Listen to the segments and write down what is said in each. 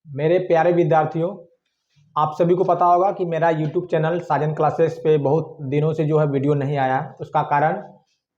मेरे प्यारे विद्यार्थियों, आप सभी को पता होगा कि मेरा YouTube चैनल साजन क्लासेस पे बहुत दिनों से जो है वीडियो नहीं आया है। उसका कारण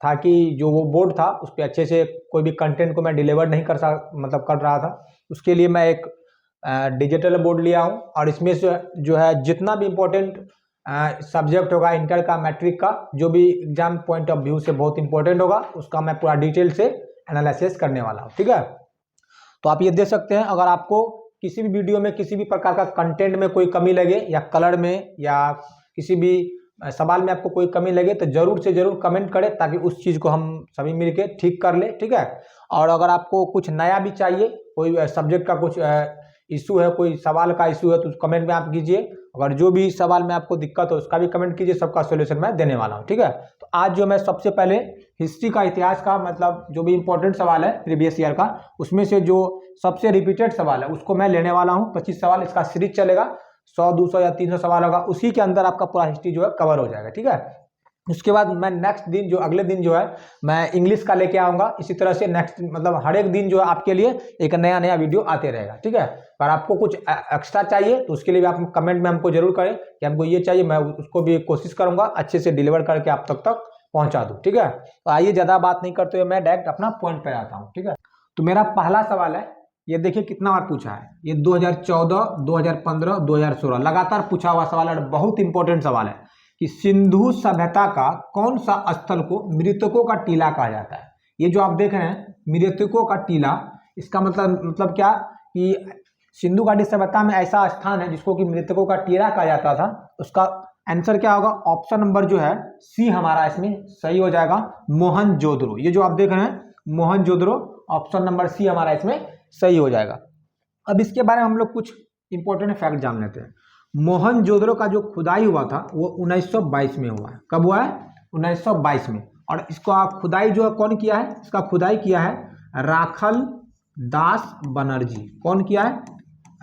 था कि जो वो बोर्ड था उस पर अच्छे से कोई भी कंटेंट को मैं डिलीवर नहीं कर रहा था। उसके लिए मैं एक डिजिटल बोर्ड लिया हूँ और इसमें से जो है जितना भी इम्पोर्टेंट सब्जेक्ट होगा इंटर का, मैट्रिक का, जो भी एग्जाम पॉइंट ऑफ व्यू से बहुत इंपॉर्टेंट होगा उसका मैं पूरा डिटेल से एनालिसिस करने वाला हूँ। ठीक है, तो आप ये देख सकते हैं। अगर आपको किसी भी वीडियो में किसी भी प्रकार का कंटेंट में कोई कमी लगे या कलर में या किसी भी सवाल में आपको कोई कमी लगे तो जरूर से जरूर कमेंट करें ताकि उस चीज़ को हम सभी मिलके ठीक कर ले। ठीक है, और अगर आपको कुछ नया भी चाहिए, कोई सब्जेक्ट का कुछ इशू है, कोई सवाल का इशू है तो कमेंट में आप कीजिए। अगर जो भी सवाल में आपको दिक्कत हो उसका भी कमेंट कीजिए, सबका सोल्यूशन मैं देने वाला हूँ। ठीक है, तो आज जो मैं सबसे पहले हिस्ट्री का, इतिहास का, मतलब जो भी इंपॉर्टेंट सवाल है प्रीवियस ईयर का, उसमें से जो सबसे रिपीटेड सवाल है उसको मैं लेने वाला हूँ। 25 सवाल इसका सीरीज चलेगा, 100, 200 या 300 सवाल होगा, उसी के अंदर आपका पूरा हिस्ट्री जो है कवर हो जाएगा। ठीक है, उसके बाद मैं नेक्स्ट दिन जो अगले दिन जो है मैं इंग्लिश का लेके आऊँगा। इसी तरह से नेक्स्ट मतलब हर एक दिन जो है आपके लिए एक नया नया वीडियो आते रहेगा। ठीक है, अगर आपको कुछ एक्स्ट्रा चाहिए तो उसके लिए भी आप कमेंट में हमको जरूर करें कि हमको ये चाहिए, मैं उसको भी कोशिश करूँगा अच्छे से डिलीवर करके आप तक पहुँचा दूँ। ठीक है, तो आइए ज़्यादा बात नहीं करते हुए मैं डायरेक्ट अपना पॉइंट पर आता हूँ। ठीक है, तो मेरा पहला सवाल है, ये देखिए कितना बार पूछा है, ये 2014, 2015, 2016 लगातार पूछा हुआ सवाल है, बहुत इंपॉर्टेंट सवाल है कि सिंधु सभ्यता का कौन सा स्थल को मृतकों का टीला कहा जाता है। ये जो आप देख रहे हैं मृतकों का टीला, इसका मतलब क्या कि सिंधु घाटी सभ्यता में ऐसा स्थान है जिसको कि मृतकों का टीला कहा जाता था। उसका आंसर क्या होगा? ऑप्शन नंबर जो है सी हमारा इसमें सही हो जाएगा, मोहनजोदड़ो। ये जो आप देख रहे हैं मोहनजोदड़ो, ऑप्शन नंबर सी हमारा इसमें सही हो जाएगा। अब इसके बारे में हम लोग कुछ इंपॉर्टेंट फैक्ट जान लेते हैं। मोहनजोदड़ो का जो खुदाई हुआ था वो 1922 में हुआ है। कब हुआ है? 1922 में। और इसको खुदाई जो है कौन किया है? इसका खुदाई किया है राखल दास बनर्जी। कौन किया है?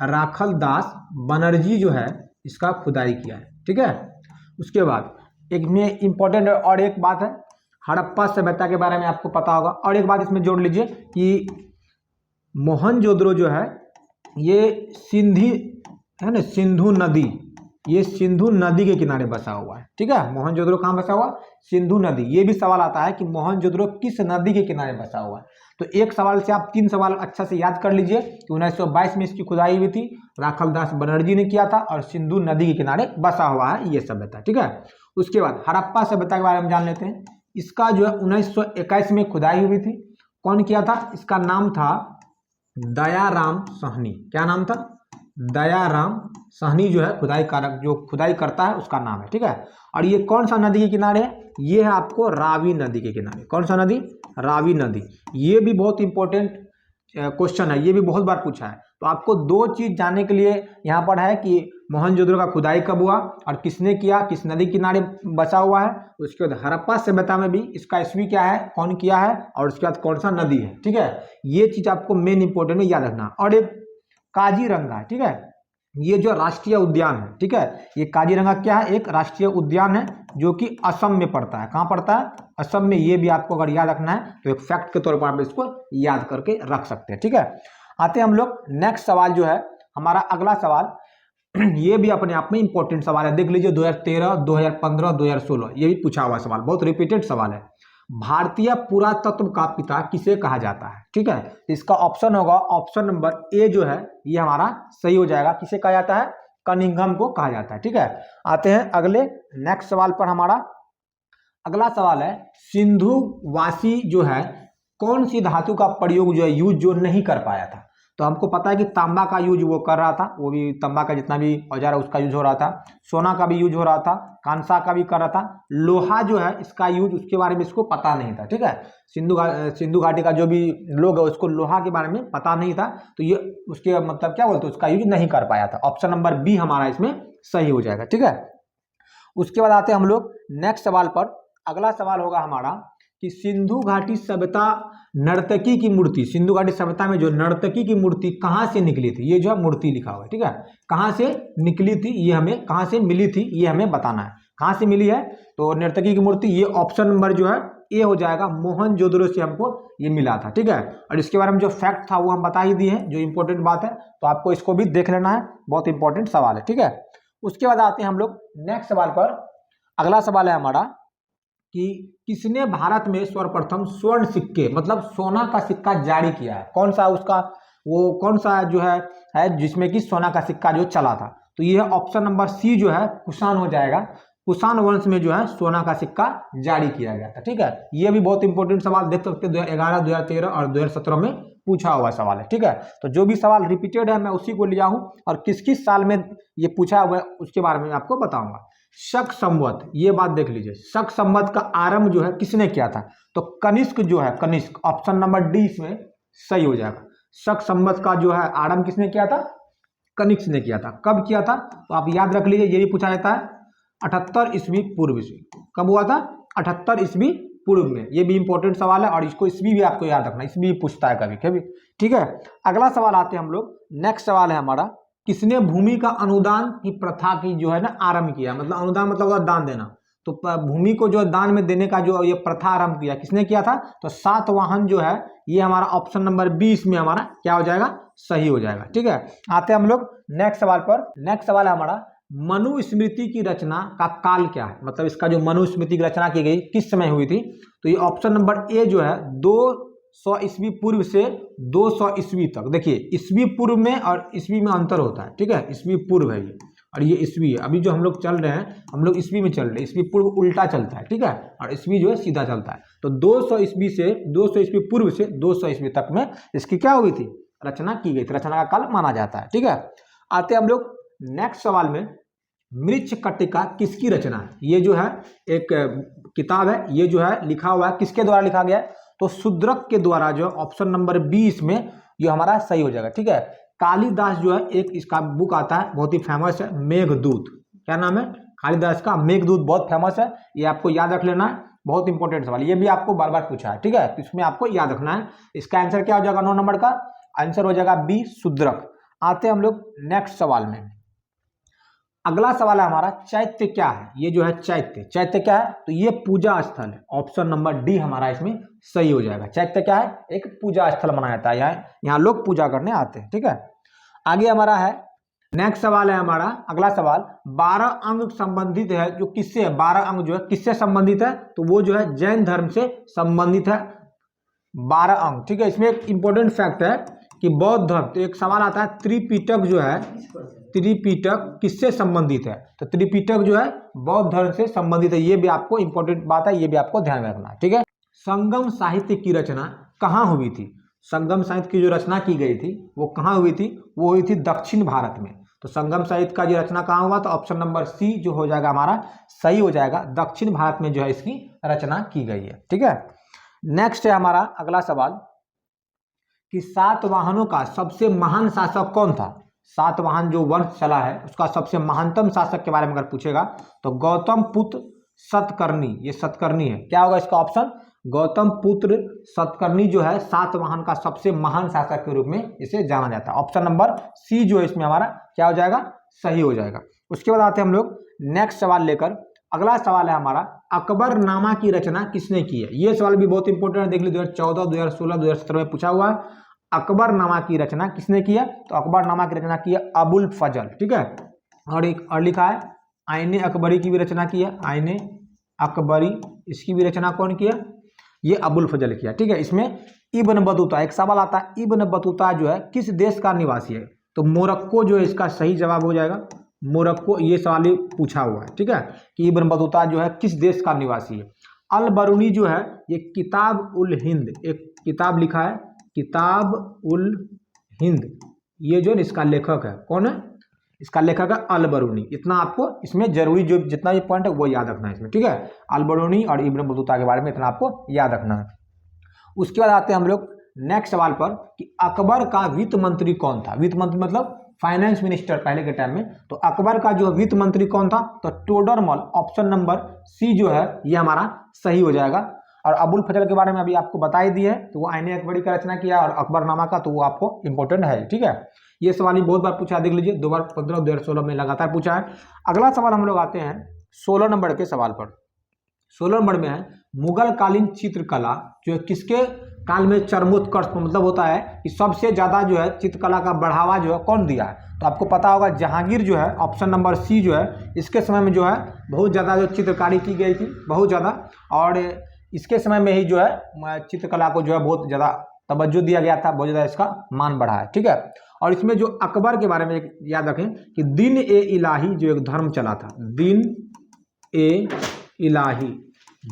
राखल दास बनर्जी जो है इसका खुदाई किया है। ठीक है, उसके बाद एक में इंपॉर्टेंट और एक बात है, हड़प्पा सभ्यता के बारे में आपको पता होगा। और एक बात इसमें जोड़ लीजिए कि मोहनजोदड़ो जो है ये सिंधी है ना, सिंधु नदी, ये सिंधु नदी के किनारे बसा हुआ है। ठीक है, मोहनजोदड़ो कहाँ बसा हुआ? सिंधु नदी। ये भी सवाल आता है कि मोहनजोदड़ो किस नदी के किनारे बसा हुआ है। तो एक सवाल से आप 3 सवाल अच्छा से याद कर लीजिए कि 1922 में इसकी खुदाई हुई थी, राखल दास बनर्जी ने किया था और सिंधु नदी के किनारे बसा हुआ है ये सभ्यता। ठीक है, उसके बाद हड़प्पा सभ्यता के बारे में जान लेते हैं। इसका जो है 1921 में खुदाई हुई थी। कौन किया था? इसका नाम था दयाराम साहनी। क्या नाम था? दयाराम साहनी जो है खुदाई कारक, जो खुदाई करता है उसका नाम है। ठीक है, और ये कौन सा नदी के किनारे है? ये है आपको रावी नदी के किनारे। कौन सा नदी? रावी नदी। ये भी बहुत इंपॉर्टेंट क्वेश्चन है, ये भी बहुत बार पूछा है। तो आपको 2 चीज जानने के लिए यहाँ पर है कि मोहनजोदड़ो का खुदाई कब हुआ और किसने किया, किस नदी किनारे बसा हुआ है। उसके बाद हड़प्पा सभ्यता में भी इसका ईस्वी क्या है, कौन किया है, और उसके बाद कौन सा नदी है। ठीक है, ये चीज आपको मेन इंपॉर्टेंट है, याद रखना। और एक काजीरंगा है। ठीक है, ये जो राष्ट्रीय उद्यान है, ठीक है, ये काजीरंगा क्या है? एक राष्ट्रीय उद्यान है जो कि असम में पड़ता है। कहाँ पड़ता है? असम में। ये भी आपको अगर याद रखना है तो एक फैक्ट के तौर पर आप इसको याद करके रख सकते हैं। ठीक है, आते हैं हम लोग नेक्स्ट सवाल जो है हमारा अगला सवाल। ये भी अपने आप में इंपॉर्टेंट सवाल है, देख लीजिए 2013, 2015, 2016 ये भी पूछा हुआ सवाल, बहुत रिपीटेड सवाल है। भारतीय पुरातत्व का पिता किसे कहा जाता है? ठीक है, इसका ऑप्शन होगा ऑप्शन नंबर ए जो है ये हमारा सही हो जाएगा। किसे कहा जाता है? कनिंघम को कहा जाता है। ठीक है, आते हैं अगले नेक्स्ट सवाल पर। हमारा अगला सवाल है सिंधु वासी जो है कौन सी धातु का प्रयोग जो है यूज जो नहीं कर पाया था। तो हमको पता है कि तांबा का यूज वो कर रहा था, वो भी तांबा का जितना भी औजार है उसका यूज हो रहा था, सोना का भी यूज हो रहा था, कांसा का भी कर रहा था, लोहा जो है इसका यूज उसके बारे में इसको पता नहीं था। ठीक है, सिंधु घाटी का जो भी लोग है उसको लोहा के बारे में पता नहीं था, तो ये उसके मतलब क्या बोलते उसका यूज नहीं कर पाया था। ऑप्शन नंबर बी हमारा इसमें सही हो जाएगा। ठीक है, उसके बाद आते हैं हम लोग नेक्स्ट सवाल पर। अगला सवाल होगा हमारा कि सिंधु घाटी सभ्यता नर्तकी की मूर्ति, सिंधु घाटी सभ्यता में जो नर्तकी की मूर्ति कहाँ से निकली थी? ये जो है मूर्ति लिखा हुआ है। ठीक है, कहाँ से निकली थी ये हमें, कहाँ से मिली थी ये हमें बताना है। कहाँ से मिली है? तो नर्तकी की मूर्ति, ये ऑप्शन नंबर जो है ए हो जाएगा, मोहनजोदड़ो से हमको ये मिला था। ठीक है, और इसके बारे में जो फैक्ट था वो हम बता ही दिए हैं, जो इंपॉर्टेंट बात है, तो आपको इसको भी देख लेना है, बहुत इंपॉर्टेंट सवाल है। ठीक है, उसके बाद आते हैं हम लोग नेक्स्ट सवाल पर। अगला सवाल है हमारा कि किसने भारत में सर्वप्रथम स्वर्ण सिक्के मतलब सोना का सिक्का जारी किया है, कौन सा उसका वो कौन सा जो है जिसमें कि सोना का सिक्का जो चला था। तो ये ऑप्शन नंबर सी जो है कुषाण हो जाएगा। कुषाण वंश में जो है सोना का सिक्का जारी किया गया था। ठीक है, ये भी बहुत इंपॉर्टेंट सवाल देख सकते हैं, 2011, 2013 और 2017 में पूछा हुआ सवाल है। ठीक है, तो जो भी सवाल रिपीटेड है मैं उसी को लिया हूं, और किस किस साल में ये पूछा हुआ है उसके बारे में आपको बताऊंगा। शक संवत, ये बात देख लीजिए, शक संवत का आरंभ जो है किसने किया था, तो कनिष्क जो है, कनिष्क, ऑप्शन नंबर डी इसमें सही हो जाएगा। शक संवत का जो है आरंभ किसने किया था, कनिष्क ने किया था। कब किया था, तो आप याद रख लीजिए, ये भी पूछा जाता है 78 ईस्वी पूर्व से। कब हुआ था, 78 ईस्वी पूर्व में। ये भी इंपॉर्टेंट सवाल है, और इसको ईस्वी भी आपको याद रखना, ईस्वी भी पूछता है कभी कभी। ठीक है, अगला सवाल आते हैं हम लोग, नेक्स्ट सवाल है हमारा, किसने भूमि का अनुदान की प्रथा की जो है ना आरंभ किया, मतलब अनुदान मतलब होगा दान देना, तो भूमि को जो दान में देने का जो ये प्रथा आरंभ किया, किसने किया था, तो सातवाहन जो है, ये हमारा ऑप्शन नंबर 20 में हमारा क्या हो जाएगा, सही हो जाएगा। ठीक है, आते हैं हम लोग नेक्स्ट सवाल पर। नेक्स्ट सवाल है हमारा, मनुस्मृति की रचना का काल क्या है, मतलब इसका जो मनुस्मृति की रचना की गई किस समय हुई थी, तो ये ऑप्शन नंबर ए जो है 200 ईस्वी पूर्व से 200 ईस्वी तक। देखिए ईस्वी पूर्व में और ईस्वी में अंतर होता है। ठीक है, ईस्वी पूर्व है ये, और ये ईस्वी है। अभी जो हम लोग चल रहे हैं, हम लोग ईस्वी में चल रहे हैं, ईस्वी पूर्व उल्टा चलता है। ठीक है, और ईस्वी जो है सीधा चलता है। तो 200 ईस्वी से 200 ईस्वी पूर्व से 200 ईस्वी तक में इसकी क्या हुई थी, रचना की गई थी, रचना का काल माना जाता है। ठीक है, आते हम लोग नेक्स्ट सवाल में, मृच्छकटिका किसकी रचना है, ये जो है एक किताब है, ये जो है लिखा हुआ है, किसके द्वारा लिखा गया है, तो शूद्रक के द्वारा, जो ऑप्शन नंबर 20 में ये हमारा सही हो जाएगा। ठीक है, कालिदास जो है एक इसका बुक आता है, बहुत ही फेमस है, मेघदूत। क्या नाम है, कालिदास का मेघदूत, बहुत फेमस है, ये आपको याद रख लेना है, बहुत इंपॉर्टेंट सवाल, ये भी आपको बार बार पूछा है। ठीक है, तो इसमें आपको याद रखना है। इसका आंसर क्या हो जाएगा, 9 नंबर का आंसर हो जाएगा बी, शूद्रक। आते हैं हम लोग नेक्स्ट सवाल में। अगला सवाल है हमारा, चैत्य क्या है, ये जो है चैत्य, चैत्य क्या है, तो ये पूजा स्थल है, ऑप्शन नंबर डी हमारा इसमें सही हो जाएगा। चैत्य क्या है, एक पूजा स्थल माना जाता है, यहाँ लोग पूजा करने आते हैं। ठीक है, आगे हमारा है नेक्स्ट सवाल है हमारा, अगला सवाल, 12 अंग संबंधित है, जो किससे है, 12 अंग जो है किससे संबंधित है, तो वो जो है जैन धर्म से संबंधित है, 12 अंग। ठीक है, इसमें एक इंपॉर्टेंट फैक्ट है कि बौद्ध धर्म, तो एक सवाल आता है, त्रिपिटक जो है, त्रिपिटक किससे संबंधित है, तो त्रिपिटक जो है बौद्ध धर्म से संबंधित है, ये भी आपको इंपॉर्टेंट बात है, ये भी आपको ध्यान में रखना है। ठीक है, संगम साहित्य की रचना कहाँ हुई थी, संगम साहित्य की जो रचना की गई थी वो कहाँ हुई थी, वो हुई थी दक्षिण भारत में। तो संगम साहित्य का जो रचना कहाँ हुआ, तो ऑप्शन नंबर सी जो हो जाएगा हमारा सही हो जाएगा, दक्षिण भारत में जो है इसकी रचना की गई है। ठीक है, नेक्स्ट है हमारा अगला सवाल कि सातवाहनों का सबसे महान शासक कौन था, सातवाहन जो वंश चला है उसका सबसे महानतम शासक के बारे में अगर पूछेगा तो गौतम पुत्र सतकर्णी, ये सतकर्णी है, क्या होगा इसका ऑप्शन, गौतम पुत्र सतकर्णी जो है सातवाहन का सबसे महान शासक के रूप में इसे जाना जाता है। ऑप्शन नंबर सी जो है इसमें हमारा क्या हो जाएगा, सही हो जाएगा। उसके बाद आते हैं हम लोग नेक्स्ट सवाल लेकर, अगला सवाल है हमारा, अकबरनामा की रचना किसने की है, ये सवाल भी बहुत इंपॉर्टेंट है, देख लीजिए 2014, 2016, 2017 में पूछा हुआ है, अकबरनामा की रचना किसने की है, तो अकबरनामा की रचना की है अबुल फजल। ठीक है, और एक और लिखा है आईने अकबरी की भी रचना की है, आईने अकबरी, इसकी भी रचना कौन किया, ये अबुल फजल किया। ठीक है, इसमें इब्न बतूता, एक सवाल आता है, इब्न बतूता जो है किस देश का निवासी है, तो मोरक्को जो है इसका सही जवाब हो जाएगा, मोरक्को, ये सवाल ही पूछा हुआ है। ठीक है, कि इब्न बतूता जो है किस देश का निवासी है। अल बरूनी जो है ये किताब उल हिंद, एक किताब लिखा है, किताब उल हिंद, ये जो इसका लेखक है, कौन है, इसका लेखक है अल बरूनी। इतना आपको इसमें जरूरी जो जितना भी पॉइंट है वो याद रखना है इसमें। ठीक है, अल बरूनी और इब्न बतूता के बारे में इतना आपको याद रखना है। उसके बाद आते हैं हम लोग नेक्स्ट सवाल पर कि अकबर का वित्त मंत्री कौन था, वित्त मंत्री मतलब फाइनेंस मिनिस्टर पहले के टाइम में, तो अकबर का जो वित्त मंत्री कौन था, तो टोडरमल, ऑप्शन नंबर सी जो है ये हमारा सही हो जाएगा। और अबुल फजल के बारे में अभी आपको बता ही दिया है, तो वो आईने अकबरी का रचना किया, और अकबरनामा का तो वो आपको इंपॉर्टेंट है। ठीक है, ये सवाल ही बहुत बार पूछा, देख लीजिए 2015, 2016 में लगातार पूछा है। अगला सवाल हम लोग आते हैं 16 नंबर के सवाल पर। 16 नंबर में है मुगल कालीन चित्रकला जो है किसके काल में चरमोत्कर्ष, मतलब होता है कि सबसे ज़्यादा जो है चित्रकला का बढ़ावा जो है कौन दिया है? तो आपको पता होगा जहांगीर जो है, ऑप्शन नंबर सी जो है, इसके समय में जो है बहुत ज़्यादा जो चित्रकारी की गई थी, बहुत ज़्यादा, और इसके समय में ही जो है चित्रकला को जो है बहुत ज़्यादा तवज्जो दिया गया था, बहुत ज़्यादा इसका मान बढ़ा है, ठीक है। और इसमें जो अकबर के बारे में एक याद रखें कि दिन ए इलाही जो एक धर्म चला था, दिन ए इलाही,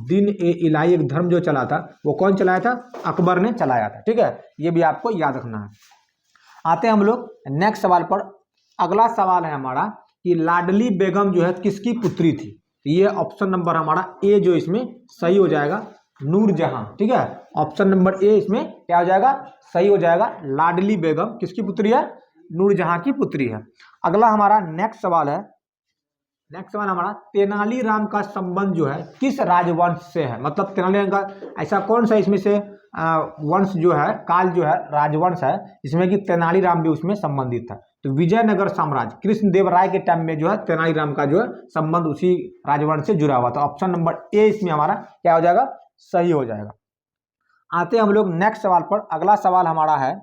दिन ए इलाही एक धर्म जो चला था वो कौन चलाया था? अकबर ने चलाया था, ठीक है। ये भी आपको याद रखना है। आते हैं हम लोग नेक्स्ट सवाल पर। अगला सवाल है हमारा कि लाडली बेगम जो है किसकी पुत्री थी? ये ऑप्शन नंबर हमारा ए जो इसमें सही हो जाएगा, नूरजहां, ठीक है। ऑप्शन नंबर ए इसमें क्या हो जाएगा? सही हो जाएगा। लाडली बेगम किसकी पुत्री है? नूरजहां की पुत्री है। अगला हमारा नेक्स्ट सवाल है, नेक्स्ट सवाल हमारा तेनालीराम का संबंध जो है किस राजवंश से है? मतलब तेनालीराम का ऐसा कौन सा इसमें से वंश जो है, काल जो है, राजवंश है जिसमें कि तेनालीराम भी उसमें संबंधित था? तो विजयनगर साम्राज्य, कृष्णदेव राय के टाइम में जो है तेनालीराम का जो है संबंध उसी राजवंश से जुड़ा हुआ था। ऑप्शन नंबर ए इसमें हमारा क्या हो जाएगा? सही हो जाएगा। आते हैं हम लोग नेक्स्ट सवाल पर। अगला सवाल हमारा है,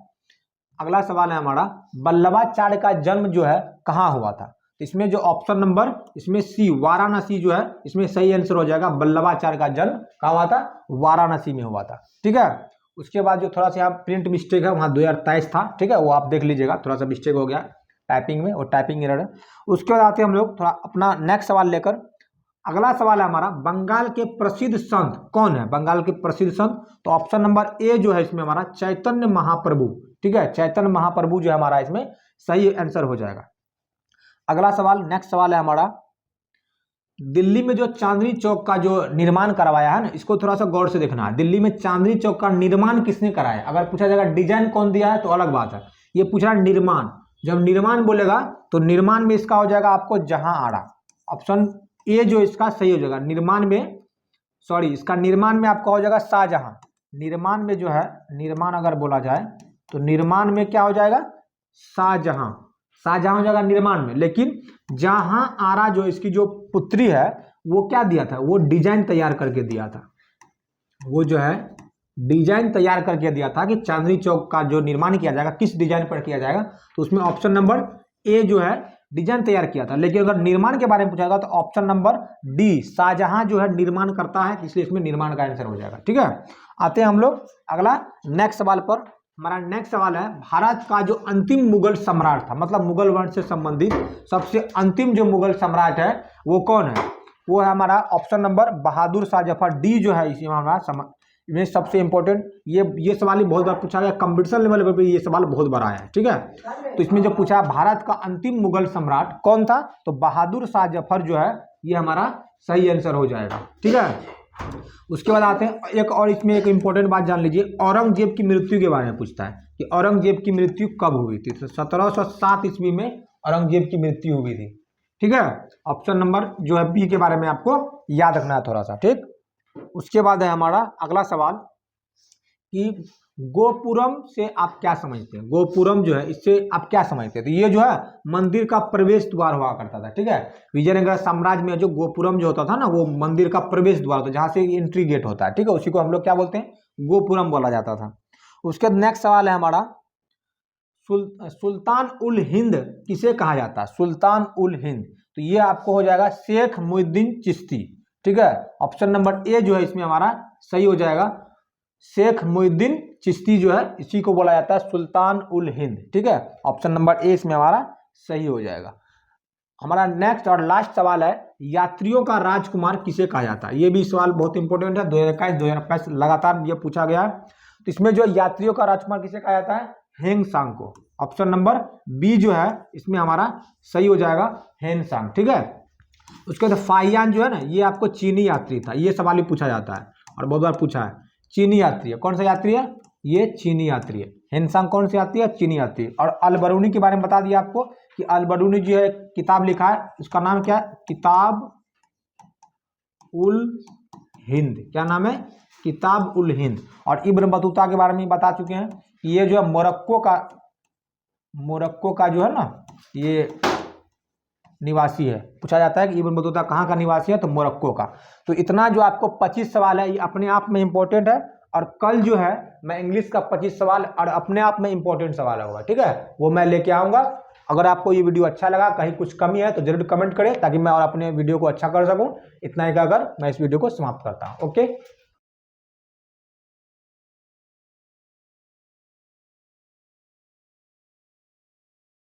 अगला सवाल है हमारा वल्लभाचार्य का जन्म जो है कहाँ हुआ था? इसमें जो ऑप्शन नंबर इसमें सी, वाराणसी जो है इसमें सही आंसर हो जाएगा। वल्लभाचार्य का जन्म कहाँ हुआ था? वाराणसी में हुआ था, ठीक है। उसके बाद जो थोड़ा सा यहाँ प्रिंट मिस्टेक है वहाँ 2023 था, ठीक है, वो आप देख लीजिएगा, थोड़ा सा मिस्टेक हो गया टाइपिंग में, और टाइपिंग एरर है। उसके बाद आते हैं हम लोग थोड़ा अपना नेक्स्ट सवाल लेकर। अगला सवाल है हमारा बंगाल के प्रसिद्ध संत कौन है? बंगाल के प्रसिद्ध संत, तो ऑप्शन नंबर ए जो है इसमें हमारा चैतन्य महाप्रभु, ठीक है, चैतन्य महाप्रभु जो है हमारा इसमें सही आंसर हो जाएगा। अगला सवाल, नेक्स्ट सवाल है हमारा, दिल्ली में जो चांदनी चौक का जो निर्माण करवाया है ना, इसको थोड़ा सा गौर से देखना है। दिल्ली में चांदनी चौक का निर्माण किसने कराया? अगर पूछा जाएगा डिजाइन कौन दिया है तो अलग बात है, ये पूछ रहा है निर्माण। जब निर्माण बोलेगा तो निर्माण में इसका हो जाएगा आपको जहां आड़ा, ऑप्शन ए जो इसका सही हो जाएगा। निर्माण में, सॉरी, इसका निर्माण में आपका हो जाएगा शाहजहां। निर्माण में जो है, निर्माण अगर बोला जाए तो निर्माण में क्या हो जाएगा? शाहजहां, शाहजहां हो जाएगा निर्माण में। लेकिन जहां आरा जो इसकी जो पुत्री है वो क्या दिया था? वो डिजाइन तैयार करके दिया था, वो जो है डिजाइन तैयार करके दिया था कि चांदनी चौक का जो निर्माण किया जाएगा किस डिजाइन पर किया जाएगा, तो उसमें ऑप्शन नंबर ए जो है डिजाइन तैयार किया था। लेकिन अगर निर्माण के बारे में पूछा जाएगा तो ऑप्शन नंबर डी, शाहजहां जो है निर्माण करता है, इसलिए इसमें निर्माण का आंसर हो जाएगा, ठीक है। आते हैं हम लोग अगला नेक्स्ट सवाल पर। हमारा नेक्स्ट सवाल है भारत का जो अंतिम मुगल सम्राट था, मतलब मुगल वंश से संबंधित सबसे अंतिम जो मुगल सम्राट है वो कौन है? वो है हमारा option number Bahadur Shah Zafar, D जो है इसी में हमारा में सबसे इंपॉर्टेंट। ये सवाल ही बहुत बार पूछा गया, कंपटीशन लेवल पर भी ये सवाल बहुत बार आया है, ठीक है। तो इसमें जो पूछा भारत का अंतिम मुगल सम्राट कौन था, तो बहादुर शाह जफर जो है ये हमारा सही आंसर हो जाएगा, ठीक है। उसके बाद आते हैं एक और, इसमें एक इंपॉर्टेंट बात जान लीजिए, औरंगजेब की मृत्यु के बारे में पूछता है कि औरंगजेब की मृत्यु कब हुई थी? तो 1707 ईस्वी में औरंगजेब की मृत्यु हुई थी, ठीक है। ऑप्शन नंबर जो है बी के बारे में आपको याद रखना है थोड़ा सा, ठीक। उसके बाद है हमारा अगला सवाल कि गोपुरम से आप क्या समझते हैं? गोपुरम जो है इससे आप क्या समझते हैं? तो ये जो है मंदिर का प्रवेश द्वार हुआ करता था, ठीक है। विजयनगर साम्राज्य में जो गोपुरम जो होता था ना, वो मंदिर का प्रवेश द्वार होता है, जहाँ से एंट्री गेट होता है, ठीक है, उसी को हम लोग क्या बोलते हैं? गोपुरम बोला जाता था। उसके बाद नेक्स्ट सवाल है हमारा सुल्तान उल हिंद किसे कहा जाता है? सुल्तान उल हिंद, तो ये आपको हो जाएगा शेख मुहिउद्दीन चिश्ती, ठीक है। ऑप्शन नंबर ए जो है इसमें हमारा सही हो जाएगा। शेख मुहिउद्दीन चिश्ती जो है इसी को बोला जाता है सुल्तान उल हिंद, ठीक है। ऑप्शन नंबर ए इसमें हमारा सही हो जाएगा। हमारा नेक्स्ट और लास्ट सवाल है यात्रियों का राजकुमार किसे कहा जाता है? ये भी सवाल बहुत इंपॉर्टेंट है, 2021-2025 लगातार ये पूछा गया है। तो इसमें जो यात्रियों का राजकुमार किसे कहा जाता है? हेंगसांग को। ऑप्शन नंबर बी जो है इसमें हमारा सही हो जाएगा, हेंगसांग, ठीक है। उसके बाद फाहियान जो है ना, ये आपको चीनी यात्री था, ये सवाल भी पूछा जाता है और बहुत बार पूछा है। चीनी यात्री है, कौन सा यात्री है? ये चीनी यात्री है। हेंगसांग कौन सी यात्री है? चीनी यात्री। और अल-बरूनी के बारे में बता दिया आपको कि अल-बरूनी जो है किताब लिखा है, उसका नाम क्या है? किताब उल हिंद। क्या नाम है? किताब उल हिंद। और इब्न बतूता के बारे में बता चुके हैं कि ये जो है मोरक्को का जो है ना, ये निवासी है, पूछा जाता है कि इब्न बतूता कहाँ का निवासी है, तो मोरक्को का। तो इतना जो आपको 25 सवाल है ये अपने आप में इम्पोर्टेंट है, और कल जो है मैं इंग्लिश का 25 सवाल और अपने आप में इम्पोर्टेंट सवाल होगा, ठीक है, वो मैं लेके आऊँगा। अगर आपको ये वीडियो अच्छा लगा, कहीं कुछ कमी है तो जरूर कमेंट करें, ताकि मैं और अपने वीडियो को अच्छा कर सकूँ। इतना ही कहकर मैं इस वीडियो को समाप्त करता हूँ। ओके।